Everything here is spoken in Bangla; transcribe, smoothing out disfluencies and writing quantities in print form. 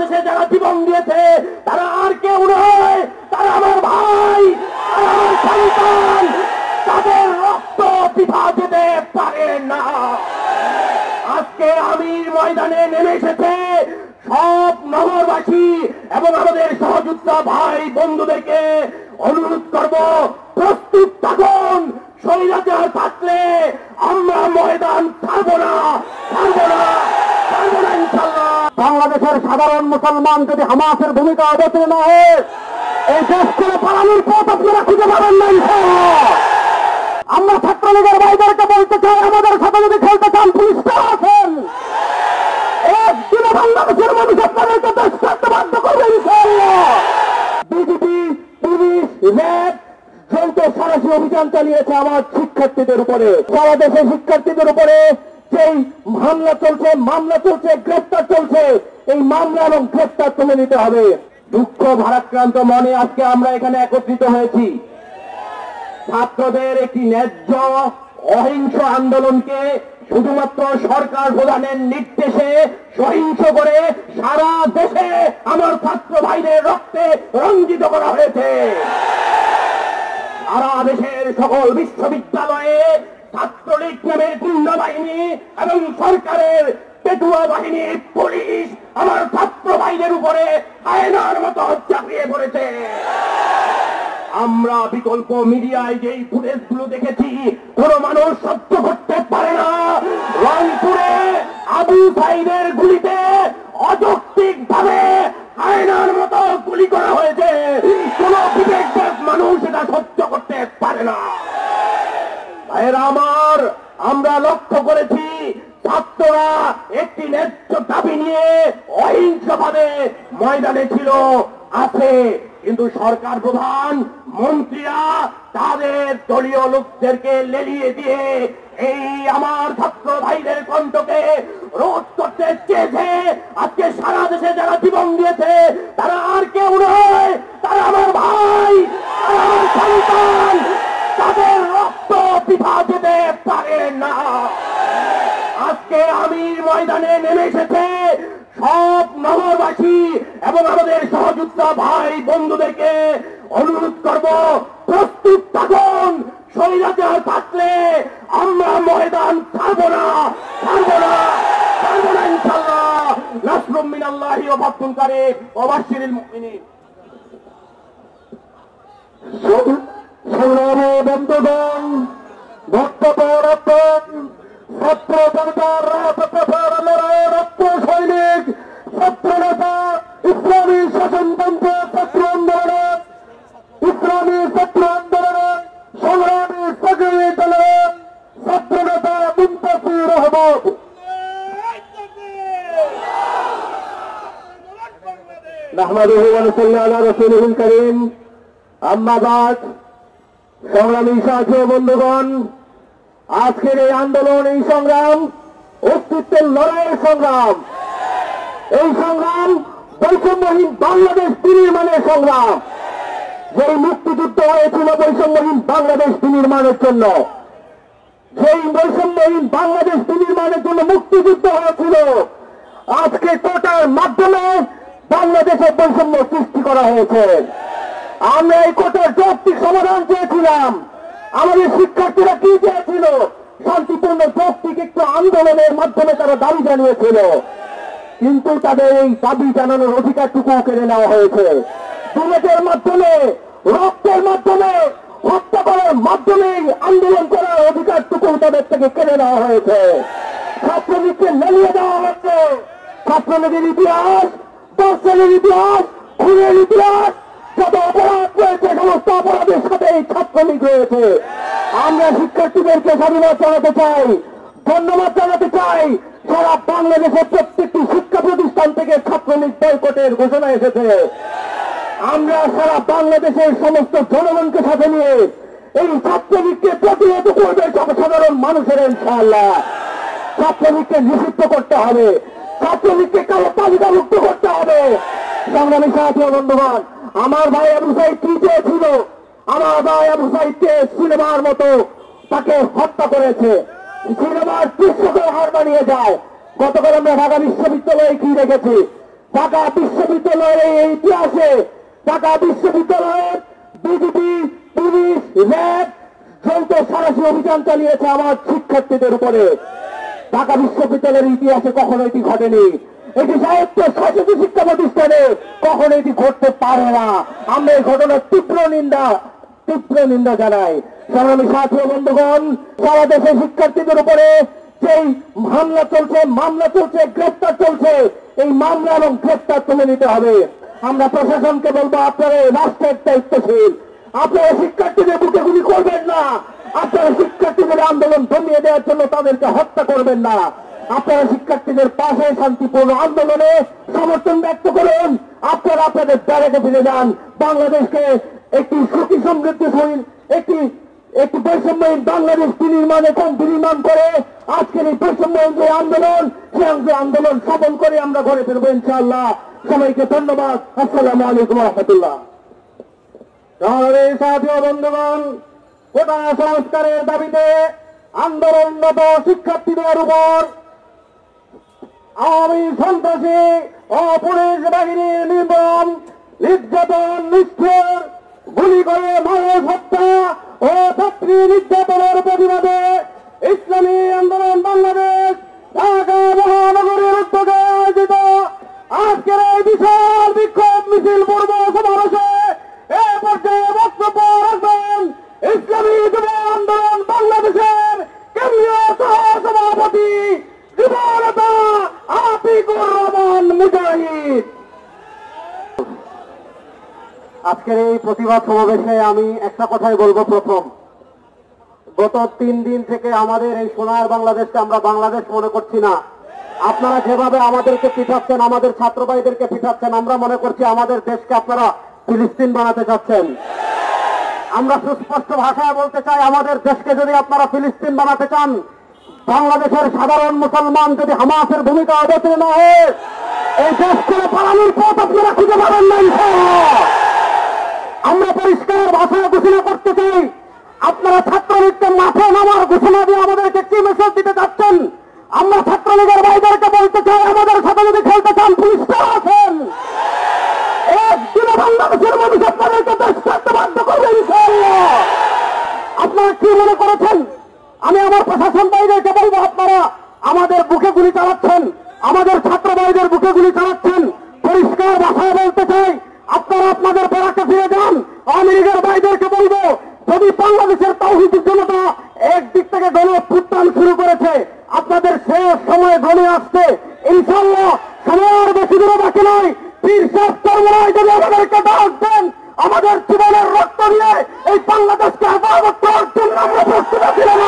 দেশে যারা জীবন দিয়েছে তারা আর কেউ নয়, তারা আমার ভাই, তারা আমার সন্তান, তাদের রক্ত বৃথা যেতে পারে না। আজকে আমির ময়দানে নেমে এসেছে সব নগরবাসী এবং আমাদের সহযোদ্ধা ভাই বন্ধুদেরকে অনুরোধ করব, প্রস্তুত থাকুন। স্বৈরাচার থাকলে আমরা ময়দান ছাড়বো না, ছাড়বো না, ছাড়বো না ইনশাআল্লাহ। বাংলাদেশের সাধারণ মুসলমান যদি হামাসের ভূমিকা অবতীর্ণ হয়, এই দেশ ছেড়ে পালানোর পথ আপনারা খুঁজে পাবেন না ইনশাআল্লাহ। আমরা ছাত্রলীগের ভাইদেরকে বলতে চাই, আমাদের সাথে যদি খেলতে চান পুলিশরা আছেন, একদিনে বাংলাদেশের মানুষ আপনাদেরকে দেশ ছাড়তে বাধ্য করবে ইনশাআল্লাহ। বিজেপি, পুলিশ, র্যাব যৌথ সারাশি অভিযান চালিয়েছে আমার শিক্ষার্থীদের উপরে। সারা দেশে শিক্ষার্থীদের উপরে যেই মামলা চলছে, গ্রেফতার চলছে, এই মামলা এবং গ্রেফতার তুলে নিতে হবে। দুঃখ ভারাক্রান্ত মনে আজকে আমরা এখানে একত্রিত হয়েছি। ছাত্রদের একটি ন্যায্য অহিংস আন্দোলনকে শুধুমাত্র সরকার প্রধানের নির্দেশে সহিংস করে সারা দেশে আমার ছাত্র ভাইদের রক্তে রঞ্জিত করা হয়েছে। সারা দেশের সকল বিশ্ববিদ্যালয়ে ছাত্রলীগ নামের গুন্ডা বাহিনী এবং সরকারের পেটুয়া বাহিনী, পুলিশ আমার ছাত্র ভাইদের উপরে আয়নার মতো চাপিয়ে পড়েছে। আমরা বিকল্প মিডিয়ায় যেই ফুটেজগুলো দেখেছি, কোন মানুষ সহ্য করতে পারে না। রংপুরে আবু সাইদের গুলিতে অযৌক্তিক ভাবে আয়নার মতো গুলি করা হয়েছে, কোন বিবেকবান মানুষ এটা সহ্য করতে পারে না। ভাইয়েরা আমার, আমরা লক্ষ্য করেছি ছাত্ররা একটি ন্যায্য দাবি নিয়ে অহিংসভাবে ময়দানে ছিল, আছে, কিন্তু সরকার প্রধান মন্ত্রীরা তাদের দলীয় লোকদেরকে লেলিয়ে দিয়ে এই আমার ছাত্র ভাইদের কণ্ঠকে রোধ করতে চেয়েছে। আজকে সারা দেশে যারা জীবন দিয়েছে তারা আর কেউ নয়, তারা আমার ভাই, তারা আমার সন্তান, তাদের রক্ত বৃথা যেতে পারে না। আজকে আমির ময়দানে নেমে এসেছে সব নগরবাসী এবং আমাদের সহযোদ্ধা ভাই বন্ধুদেরকে অনুরোধ করব, প্রস্তুত থাকুন। স্বৈরাচার থাকলে আমরা ময়দান ছাড়বো না, ছাড়বো না, ছাড়বো না ইনশাআল্লাহ। নাসরুম মিনাল্লাহি ওয়া ফাতহুন কারীব ওয়া বাশশিরিল মুমিনিন। সংগ্রামী বন্ধুগণ, বক্তব্য রাখবেন ছাত্র জনতার রক্ত সৈনিক, ছাত্র নেতা, ইসলামী শাসনতন্ত্র ছাত্র আন্দোলনের, ইসলামী ছাত্র আন্দোলনের সংগ্রামী সক্রিয় দলের ছাত্র নেতা মুনতাসির আহমদ। নাহমাদুহু ওয়া নুসাল্লি আলা রাসূলিহিল কারীম। আম্মা বাদ। সংগ্রামী সাথী বন্ধুগণ, আজকের এই আন্দোলন, এই সংগ্রাম অস্তিত্বের লড়াইয়ের সংগ্রাম। এই সংগ্রাম বৈষম্যহীন বাংলাদেশ বিনির্মাণের সংগ্রাম। যেই মুক্তিযুদ্ধ হয়েছিল বৈষম্যহীন বাংলাদেশ বিনির্মাণের জন্য, যেই বৈষম্যহীন বাংলাদেশ বিনির্মাণের জন্য মুক্তিযুদ্ধ হয়েছিল, আজকে কোটার মাধ্যমে বাংলাদেশের বৈষম্য সৃষ্টি করা হয়েছে। আমরা এই কোটার যৌক্তিক সমাধান চেয়েছিলাম। আমাদের শিক্ষার্থীরা কি চেয়েছিল? শান্তিপূর্ণ যৌক্তিক একটু আন্দোলনের মাধ্যমে তারা দাবি জানিয়েছিল, কিন্তু তাদের এই দাবি জানানোর অধিকারটুকু কেড়ে নেওয়া হয়েছে। বুলেটের মাধ্যমে, রক্তের মাধ্যমে, হত্যা করার মাধ্যমে আন্দোলন করার অধিকারটুকু তাদের থেকে কেড়ে নেওয়া হয়েছে। ছাত্রলীগকে লেলিয়ে দেওয়া হচ্ছে। ছাত্রলীগের ইতিহাস, দর্শনের ইতিহাস, খুনের ইতিহাস, যত অপরাধ রয়েছে সমস্ত অপরাধের সাথে এই ছাত্রলীগ রয়েছে। আমরা শিক্ষার্থীদেরকে স্বাধীনতা জানাতে চাই, ধন্যবাদ জানাতে চাই। সারা বাংলাদেশের প্রত্যেকটি শিক্ষা প্রতিষ্ঠান থেকে ছাত্রলীগ বয়কটের ঘোষণা এসেছে। আমরা সারা বাংলাদেশের সমস্ত জনগণকে সাথে নিয়ে এই ছাত্রলীগকে প্রতিহত করবে সাধারণ মানুষের ইনশাআল্লাহ। ছাত্রলীগকে নিষিদ্ধ করতে হবে, ছাত্রলীগকে কালো তালিকাভুক্ত করতে হবে। সংগ্রামী সাথী বন্ধুগণ, আমার ভাই আবু সাইদ কি চেয়েছিল? আমার ভাই আবু সাইদকে সিনেমার মতো তাকে হত্যা করেছে, সিনেমার দৃশ্যকে হার বানিয়ে যায়। গতকাল আমরা ঢাকা বিশ্ববিদ্যালয়ে কি দেখেছি? ঢাকা বিশ্ববিদ্যালয়ের এই ইতিহাসে ঢাকা বিশ্ববিদ্যালয়ের বিজেপি, পুলিশ, র্যাব যৌথ সাহসী অভিযান চালিয়েছে আমার শিক্ষার্থীদের উপরে। ঢাকা বিশ্ববিদ্যালয়ের ইতিহাসে কখনো এটি ঘটেনি। এটি সাহিত্য শাসিত শিক্ষা প্রতিষ্ঠানে কখনো এটি ঘটতে পারে না। আমরা এই ঘটনার তীব্র নিন্দা জানাই। সংগ্রামী সাথী ও বন্ধুগণ, সারা দেশের শিক্ষার্থীদের উপরে যেই মামলা চলছে, গ্রেপ্তার চলছে, এই মামলা এবং গ্রেপ্তার তুলে নিতে হবে। আমরা প্রশাসনকে বলবো, আপনারা রাষ্ট্রের দায়িত্বশীল, আপনারা শিক্ষার্থীদের বুকে গুলি করবেন না, আপনারা শিক্ষার্থীদের আন্দোলন থামিয়ে দেওয়ার জন্য তাদেরকে হত্যা করবেন না। আপনারা শিক্ষার্থীদের পাশে শান্তিপূর্ণ আন্দোলনে সমর্থন ব্যক্ত করুন। আপনারা আপনাদের ব্যারেকে ফিরে যান। বাংলাদেশকে একটি সুখী সমৃদ্ধশীল একটি বৈষম্যহীন বাংলাদেশ বিনির্মাণ করে আজকের এই বৈষম্যহীন যে আন্দোলন, সে আন্দোলন সফল করে আমরা গড়ে ফেলবো ইনশাআল্লাহ। সবাইকে ধন্যবাদ। আসসালামু আলাইকুম রহমতুল্লাহ। সাথী ও বন্ধুগণ, কোটা সংস্কারের দাবিতে আন্দোলনরত শিক্ষার্থীদের উপর আওয়ামী সন্ত্রাসী ও পুলিশ বাহিনীর নির্যাতন, নিষ্ঠুর গুলি করে মানুষ হত্যা ও ছাত্রী নির্যাতনের প্রতিবাদে ইসলামী আন্দোলন বাংলাদেশ ঢাকা মহানগরীর উদ্যোগে আয়োজিত আজকের এই বিশাল বিক্ষোভ মিছিল পূর্ব সমাবেশে এ পর্যায়ে বক্তব্য রাখবেন ইসলামী যুব আন্দোলন বাংলাদেশের কেন্দ্রীয় সহ-সভাপতি যুবনেতা আতিকুর রহমান মুজাহিদ। আজকের এই প্রতিবাদ সমাবেশে আমি একটা কথাই বলবো। প্রথম, গত 3 দিন থেকে আমাদের এই সোনার বাংলাদেশকে আমরা বাংলাদেশ মনে করছি না। আপনারা যেভাবে আমাদেরকে পিঠাচ্ছেন, আমাদের ছাত্র ভাইদেরকে পিঠাচ্ছেন, আমরা মনে করছি আমাদের দেশকে আপনারা ফিলিস্তিন বানাতে চাচ্ছেন। আমরা সুস্পষ্ট ভাষায় বলতে চাই, আমাদের দেশকে যদি আপনারা ফিলিস্তিন বানাতে চান, বাংলাদেশের সাধারণ মুসলমান যদি হামাসের ভূমিকা অবতীর্ণ হয়, এই দেশ করে পালানোর পথ আপনারা খুঁজে পাবেন না ইনশাআল্লাহ। আমরা পরিষ্কার ভাষায় ঘোষণা করতে চাই, আপনারা ছাত্রলীগকে মাঠে নামার ঘোষণা দিয়ে আমাদেরকে কি মেসেজ দিতে চাচ্ছেন? আমরা ছাত্রলীগের ভাইদেরকে বলতে চাই, আমাদের সাথে যদি খেলতে চান পুলিশরা আছেন। একদিনে বাংলাদেশের মানুষ আপনাদেরকে দেশ ছাড়তে বাধ্য করবে ইনশাআল্লাহ। আপনারা কি মনে করেছেন? আমি আমার প্রশাসন ভাইদেরকে বলবো, আপনারা আমাদের বুকে গুলি চালাচ্ছেন, আমাদের ছাত্র ভাইদের বুকে গুলি চালাচ্ছেন। পরিষ্কার ভাষায় বলতে চাই, আপনারা আপনাদের বেড়াকে ফিরে যান। আওয়ামী লীগের ভাইদেরকে বলবো, যদি বাংলাদেশের তাওহীদি জনতা একদিক থেকে গণ অভ্যুত্থান শুরু করেছে, আপনাদের শেষ সময় ঘনে আসছে ইনশাআল্লাহ। সময়ের বেশি দূরে বাকি নয়। পীর সাহেব চরমনায় যদি আমাদেরকে ডাক দেন, আমাদের জীবনের রক্ত দিয়ে এই বাংলাদেশকে হেফাজত করার জন্য আমরা প্রস্তুত ছিলাম।